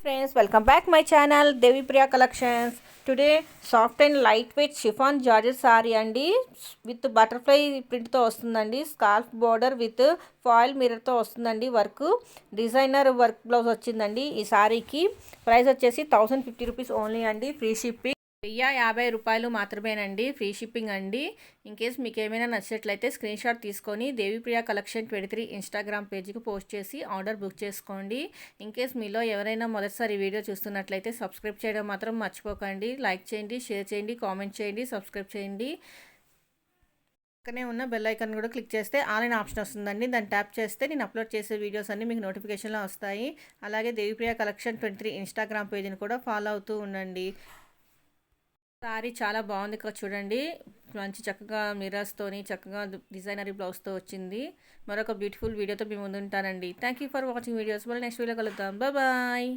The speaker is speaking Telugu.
Friends, welcome back my channel Devi Priya Collections. Today soft and lightweight chiffon georgette sorry అండి విత్ బటర్ఫ్లై ప్రింట్తో వస్తుందండి. స్కార్ఫ్ బోర్డర్ విత్ ఫాయిల్ మిర్రర్తో వస్తుందండి. వర్క్ డిజైనర్ వర్క్ బ్లౌజ్ వచ్చిందండి. ఈ సారీకి ప్రైస్ వచ్చేసి 1050 రూపీస్ ఓన్లీ అండి. Free shipping. 1050 రూపాయలు మాత్రమేనండి. ఫ్రీ షిప్పింగ్ అండి. ఇన్ కేస్ మీకు ఏమైనా నచ్చినట్లయితే స్క్రీన్ షాట్ తీసుకొని దేవిప్రియ కలెక్షన్ 23 ఇన్స్టాగ్రామ్ పేజ్కి పోస్ట్ చేసి ఆర్డర్ బుక్ చేసుకోండి. ఇన్ కేస్ మీలో ఎవరైనా మొదటిసారి వీడియో చూస్తున్నట్లయితే సబ్స్క్రైబ్ చేయడం మాత్రం మర్చిపోకండి. లైక్ చేయండి, షేర్ చేయండి, కామెంట్ చేయండి, సబ్స్క్రైబ్ చేయండి. పక్కనే ఉన్న బెల్ ఐకాన్ కూడా క్లిక్ చేస్తే ఆల్ ఇన్ ఆప్షన్ వస్తుందండి. దాన్ని ట్యాప్ చేస్తే నేను అప్లోడ్ చేసే వీడియోస్ అన్నీ మీకు నోటిఫికేషన్లో వస్తాయి. అలాగే దేవిప్రియ కలెక్షన్ 23 ఇన్స్టాగ్రామ్ పేజ్ని కూడా ఫాలో అవుతూ ఉండండి. సారీ చాలా బాగుంది కదా చూడండి. మంచి చక్కగా మిర్రర్స్తోని చక్కగా డిజైనరీ బ్లౌజ్తో వచ్చింది. మరొక బ్యూటిఫుల్ వీడియోతో మీ ముందు ఉంటానండి. Thank you for watching videos. మళ్ళీ నెక్స్ట్ వీడియో కలుద్దాం. బాయ్.